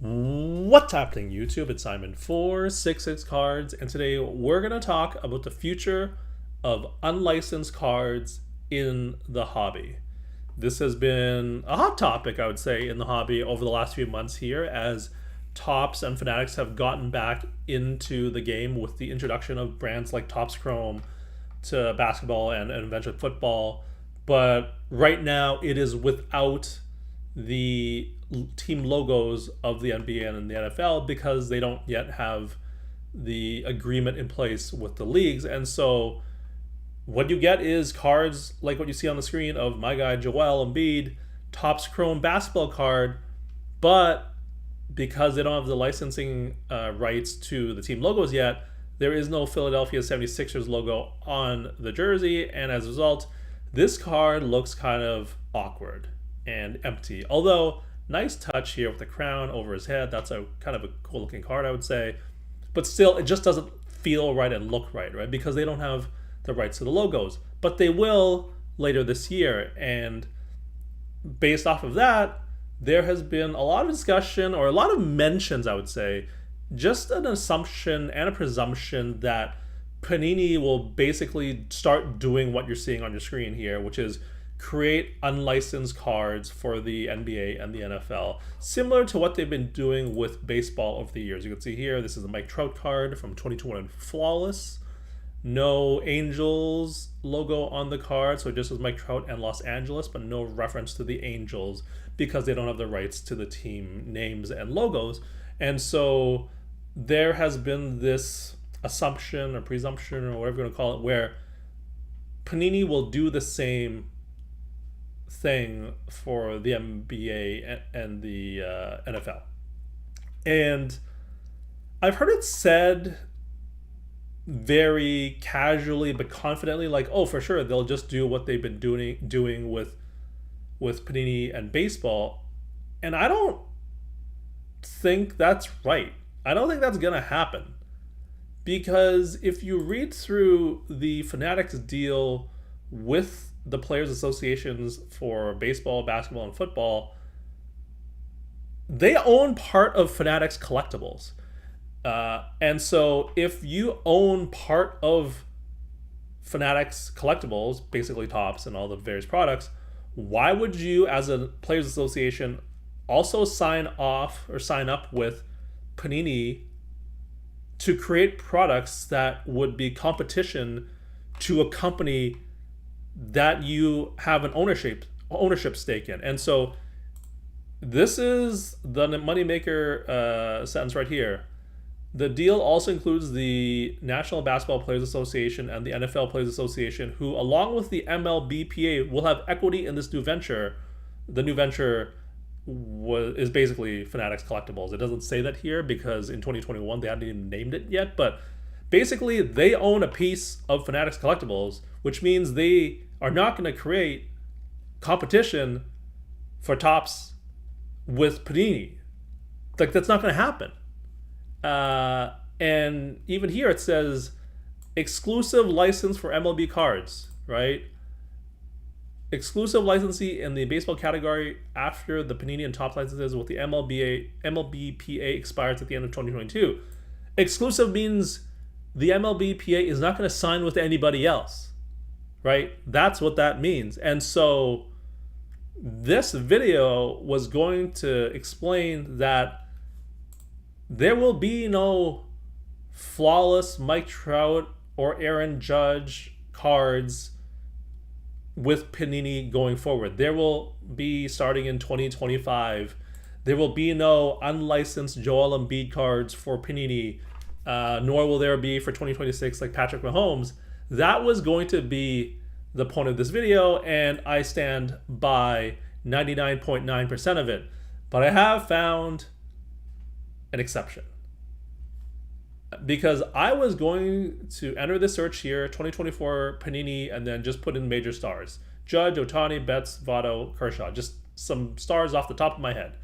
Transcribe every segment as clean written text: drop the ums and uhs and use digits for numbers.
What's happening, YouTube? It's Simon for 66 Cards, and today we're going to talk about the future of unlicensed cards in the hobby. This has been a hot topic, I would say, in the hobby over the last few months here as Topps and Fanatics have gotten back into the game with the introduction of brands like Topps Chrome to basketball and eventually football. But right now, it is without the team logos of the NBA and the NFL because they don't yet have the agreement in place with the leagues. And so what you get is cards like what you see on the screen of my guy Joel Embiid, Topps Chrome basketball card, but because they don't have the licensing rights to the team logos yet, there is no Philadelphia 76ers logo on the jersey, and as a result, this card looks kind of awkward and empty. Although, nice touch here with the crown over his head. That's a kind of a cool looking card, I would say. But still, it just doesn't feel right and look right? Because they don't have the rights to the logos. But they will later this year. And based off of that, there has been a lot of discussion, or a lot of mentions, I would say, just an assumption and a presumption that Panini will basically start doing what you're seeing on your screen here, which is create unlicensed cards for the NBA and the NFL, similar to what they've been doing with baseball over the years. You can see here, this is the Mike Trout card from 2021 Flawless. No Angels logo on the card, so it just says Mike Trout and Los Angeles, but no reference to the Angels because they don't have the rights to the team names and logos. And so there has been this assumption or presumption or whatever you want to call it, where Panini will do the same thing for the NBA and the NFL. And I've heard it said very casually but confidently, like, oh, for sure they'll just do what they've been doing with Panini and baseball. And I don't think that's right. I don't think that's gonna happen, because if you read through the Fanatics deal with the players associations for baseball, basketball, and football, they own part of Fanatics collectibles. And so if you own part of Fanatics collectibles, basically Topps and all the various products, why would you, as a players association, also sign off or sign up with Panini to create products that would be competition to a company that you have an ownership stake in? And so this is the moneymaker sentence right here. The deal also includes the National Basketball Players Association and the NFL Players Association, who, along with the MLBPA, will have equity in this new venture. The new venture is basically Fanatics Collectibles. It doesn't say that here because in 2021 they hadn't even named it yet, but basically they own a piece of Fanatics Collectibles, which means they are not going to create competition for Topps with Panini. Like, that's not going to happen. And even here it says exclusive license for MLB cards, right? Exclusive licensee in the baseball category after the Panini and Topps licenses with the MLBPA expires at the end of 2022. Exclusive means the MLBPA is not going to sign with anybody else, right? That's what that means. And so this video was going to explain that there will be no flawless Mike Trout or Aaron Judge cards with Panini going forward. There will be, starting in 2025, there will be no unlicensed Joel Embiid cards for Panini, nor will there be for 2026 like Patrick Mahomes. That was going to be the point of this video, and I stand by 99.9% of it. But I have found an exception, because I was going to enter the search here, 2024 Panini, and then just put in major stars: Judge, Ohtani, Betts, Votto, Kershaw, just some stars off the top of my head.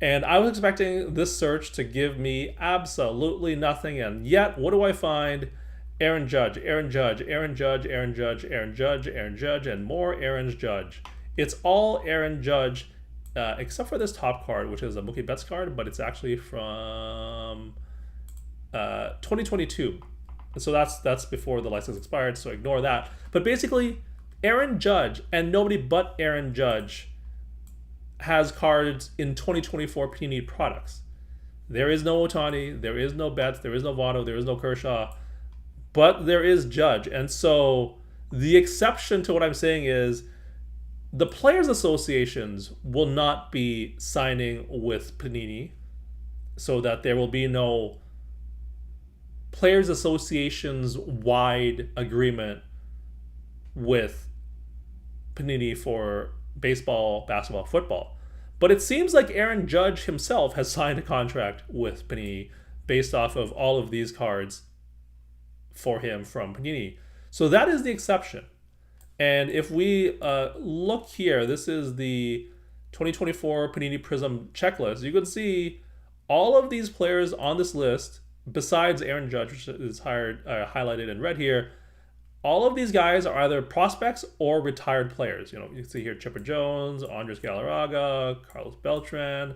And I was expecting this search to give me absolutely nothing, and yet what do I find? Aaron Judge, Aaron Judge, Aaron Judge, Aaron Judge, Aaron Judge, Aaron Judge, and more Aaron Judge. It's all Aaron Judge except for this top card, which is a Mookie Betts card, but it's actually from 2022. So that's before the license expired, so ignore that. But basically, Aaron Judge, and nobody but Aaron Judge, has cards in 2024 Panini products. There is no Ohtani, there is no Betts, there is no Votto, there is no Kershaw, but there is Judge. And so the exception to what I'm saying is the players' associations will not be signing with Panini, so that there will be no players' associations wide agreement with Panini for baseball, basketball, football. But it seems like Aaron Judge himself has signed a contract with Panini based off of all of these cards for him from Panini. So that is the exception. And if we look here, this is the 2024 Panini Prism checklist. You can see all of these players on this list, besides Aaron Judge, which is highlighted in red here. All of these guys are either prospects or retired players. You know, you see here Chipper Jones, Andres Galarraga, Carlos Beltran,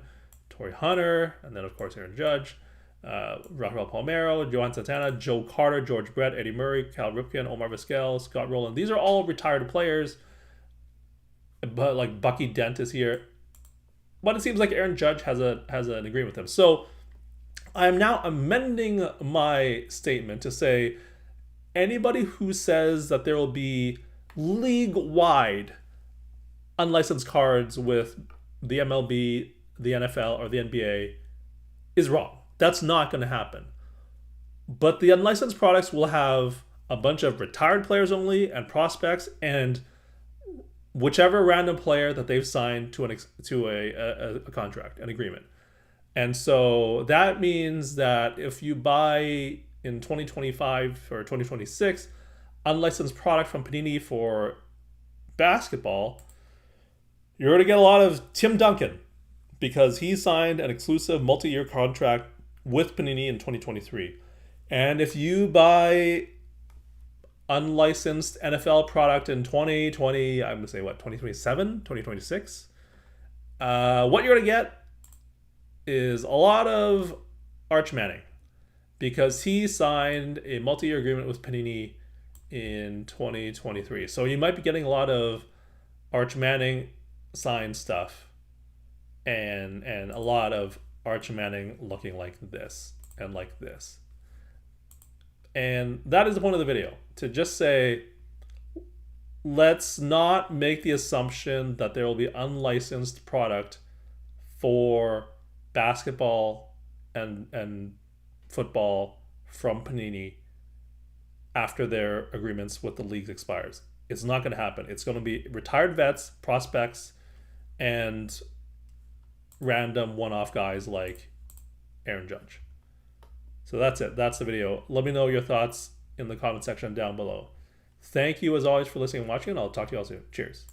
Torrey Hunter, and then of course Aaron Judge, Rafael Palmeiro, Johan Santana, Joe Carter, George Brett, Eddie Murray, Cal Ripken, Omar Vizquel, Scott Rowland. These are all retired players, but like Bucky Dent is here. But it seems like Aaron Judge has an agreement with him. So I'm now amending my statement to say anybody who says that there will be league-wide unlicensed cards with the MLB, the NFL, or the NBA is wrong. That's not going to happen. But the unlicensed products will have a bunch of retired players only and prospects and whichever random player that they've signed to a contract, an agreement. And so that means that if you buy in 2025 or 2026 unlicensed product from Panini for basketball, you're going to get a lot of Tim Duncan because he signed an exclusive multi-year contract with Panini in 2023. And if you buy unlicensed NFL product in 2020, I'm going to say 2027, 2026, what you're going to get is a lot of Arch Manning, because he signed a multi-year agreement with Panini in 2023. So you might be getting a lot of Arch Manning signed stuff and a lot of Arch Manning looking like this and like this. And that is the point of the video, to just say, let's not make the assumption that there will be unlicensed product for basketball and football from Panini after their agreements with the leagues expires. It's not going to happen. It's going to be retired vets, prospects, and random one-off guys like Aaron Judge. So that's it. That's the video. Let me know your thoughts in the comment section down below. Thank you as always for listening and watching, and I'll talk to you all soon. Cheers.